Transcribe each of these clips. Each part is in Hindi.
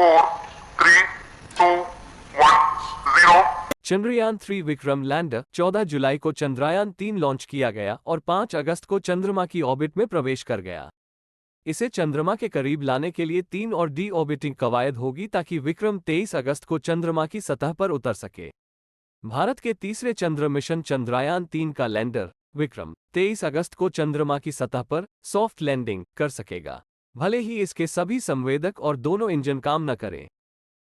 4, 3, 2, 1, 0। चंद्रयान-3 विक्रम लैंडर 14 जुलाई को चंद्रयान-3 लॉन्च किया गया और 5 अगस्त को चंद्रमा की ऑर्बिट में प्रवेश कर गया। इसे चंद्रमा के करीब लाने के लिए 3 और डी ऑर्बिटिंग कवायद होगी ताकि विक्रम 23 अगस्त को चंद्रमा की सतह पर उतर सके। भारत के तीसरे चंद्र मिशन चंद्रयान-3 का लैंडर विक्रम 23 अगस्त को चंद्रमा की सतह पर सॉफ्ट लैंडिंग कर सकेगा, भले ही इसके सभी संवेदक और दोनों इंजन काम न करें।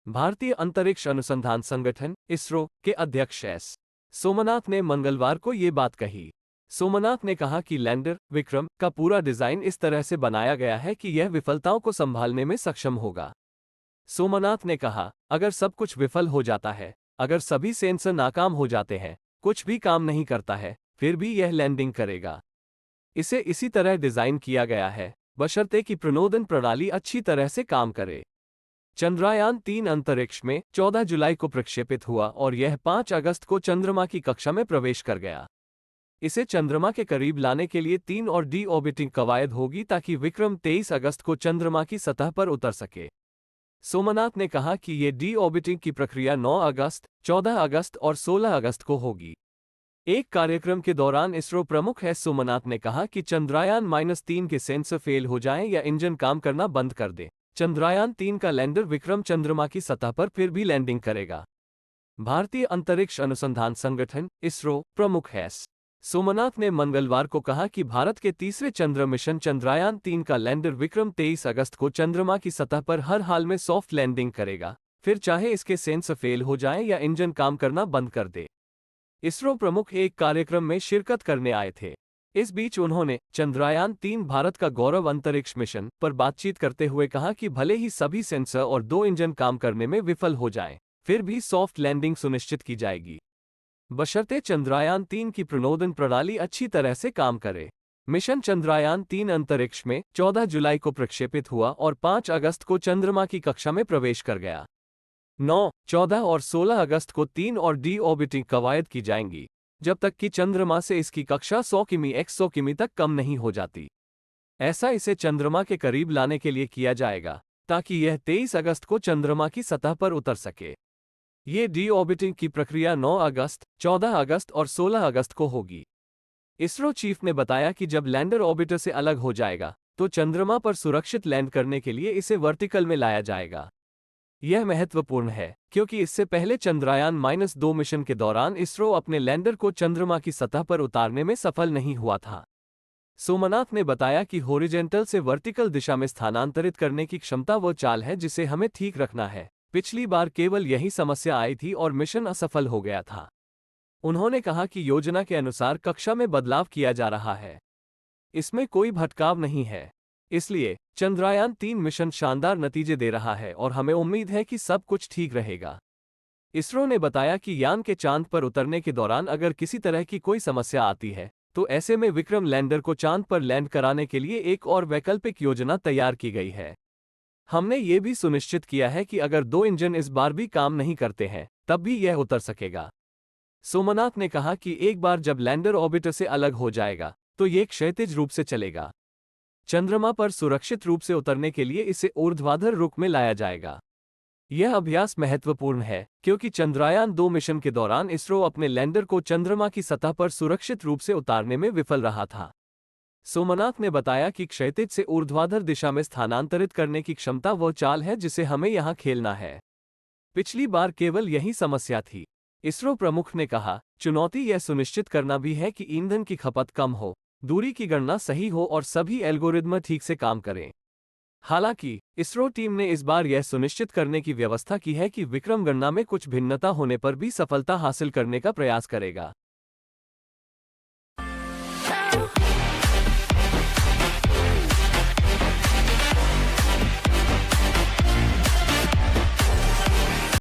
भारतीय अंतरिक्ष अनुसंधान संगठन इसरो के अध्यक्ष एस सोमनाथ ने मंगलवार को ये बात कही। सोमनाथ ने कहा कि लैंडर विक्रम का पूरा डिजाइन इस तरह से बनाया गया है कि यह विफलताओं को संभालने में सक्षम होगा। सोमनाथ ने कहा, अगर सब कुछ विफल हो जाता है, अगर सभी सेंसर नाकाम हो जाते हैं, कुछ भी काम नहीं करता है, फिर भी यह लैंडिंग करेगा। इसे इसी तरह डिजाइन किया गया है, बशर्ते कि प्रणोदन प्रणाली अच्छी तरह से काम करे। चंद्रयान-3 अंतरिक्ष में 14 जुलाई को प्रक्षेपित हुआ और यह 5 अगस्त को चंद्रमा की कक्षा में प्रवेश कर गया। इसे चंद्रमा के करीब लाने के लिए 3 और डी ऑर्बिटिंग कवायद होगी ताकि विक्रम 23 अगस्त को चंद्रमा की सतह पर उतर सके। सोमनाथ ने कहा कि ये डी ऑर्बिटिंग की प्रक्रिया 9 अगस्त, 14 अगस्त और 16 अगस्त को होगी। एक कार्यक्रम के दौरान इसरो प्रमुख एस सोमनाथ ने कहा कि चंद्रयान-3 के सेंसर फेल हो जाएं या इंजन काम करना बंद कर दे, चंद्रयान-3 का लैंडर विक्रम चंद्रमा की सतह पर फिर भी लैंडिंग करेगा। भारतीय अंतरिक्ष अनुसंधान संगठन इसरो प्रमुख एस सोमनाथ ने मंगलवार को कहा कि भारत के तीसरे चंद्र मिशन चंद्रयान-3 का लैंडर विक्रम 23 अगस्त को चंद्रमा की सतह पर हर हाल में सॉफ्ट लैंडिंग करेगा, फिर चाहे इसके सेंसर फेल हो जाएं या इंजन काम करना बंद कर दे। इसरो प्रमुख एक कार्यक्रम में शिरकत करने आए थे। इस बीच उन्होंने चंद्रयान-3 भारत का गौरव अंतरिक्ष मिशन पर बातचीत करते हुए कहा कि भले ही सभी सेंसर और 2 इंजन काम करने में विफल हो जाएं, फिर भी सॉफ्ट लैंडिंग सुनिश्चित की जाएगी, बशर्ते चंद्रयान-3 की प्रणोदन प्रणाली अच्छी तरह से काम करे। मिशन चंद्रयान-3 अंतरिक्ष में 14 जुलाई को प्रक्षेपित हुआ और 5 अगस्त को चंद्रमा की कक्षा में प्रवेश कर गया। 9, 14 और 16 अगस्त को 3 और डी ऑर्बिटिंग कवायद की जाएंगी, जब तक कि चंद्रमा से इसकी कक्षा 100 किमी x 100 किमी तक कम नहीं हो जाती। ऐसा इसे चंद्रमा के करीब लाने के लिए किया जाएगा, ताकि यह 23 अगस्त को चंद्रमा की सतह पर उतर सके। ये डी ऑर्बिटिंग की प्रक्रिया 9 अगस्त, 14 अगस्त और 16 अगस्त को होगी। इसरो चीफ ने बताया कि जब लैंडर ऑर्बिटर से अलग हो जाएगा, तो चंद्रमा पर सुरक्षित लैंड करने के लिए इसे वर्टिकल में लाया जाएगा। यह महत्वपूर्ण है, क्योंकि इससे पहले चंद्रयान-2 मिशन के दौरान इसरो अपने लैंडर को चंद्रमा की सतह पर उतारने में सफल नहीं हुआ था। सोमनाथ ने बताया कि हॉरिजॉन्टल से वर्टिकल दिशा में स्थानांतरित करने की क्षमता वो चाल है जिसे हमें ठीक रखना है। पिछली बार केवल यही समस्या आई थी और मिशन असफल हो गया था। उन्होंने कहा कि योजना के अनुसार कक्षा में बदलाव किया जा रहा है, इसमें कोई भटकाव नहीं है, इसलिए चंद्रयान-3 मिशन शानदार नतीजे दे रहा है और हमें उम्मीद है कि सब कुछ ठीक रहेगा। इसरो ने बताया कि यान के चांद पर उतरने के दौरान अगर किसी तरह की कोई समस्या आती है, तो ऐसे में विक्रम लैंडर को चांद पर लैंड कराने के लिए एक और वैकल्पिक योजना तैयार की गई है। हमने ये भी सुनिश्चित किया है कि अगर 2 इंजन इस बार भी काम नहीं करते हैं, तब भी यह उतर सकेगा। सोमनाथ ने कहा कि एक बार जब लैंडर ऑर्बिटर से अलग हो जाएगा, तो ये क्षैतिज रूप से चलेगा। चंद्रमा पर सुरक्षित रूप से उतरने के लिए इसे ऊर्ध्वाधर रुख में लाया जाएगा। यह अभ्यास महत्वपूर्ण है, क्योंकि चंद्रयान-2 मिशन के दौरान इसरो अपने लैंडर को चंद्रमा की सतह पर सुरक्षित रूप से उतारने में विफल रहा था। सोमनाथ ने बताया कि क्षैतिज से ऊर्ध्वाधर दिशा में स्थानांतरित करने की क्षमता वो चाल है जिसे हमें यहां खेलना है। पिछली बार केवल यही समस्या थी। इसरो प्रमुख ने कहा, चुनौती यह सुनिश्चित करना भी है कि ईंधन की खपत कम हो, दूरी की गणना सही हो और सभी एल्गोरिदम ठीक से काम करें। हालांकि इसरो टीम ने इस बार यह सुनिश्चित करने की व्यवस्था की है कि विक्रम गणना में कुछ भिन्नता होने पर भी सफलता हासिल करने का प्रयास करेगा।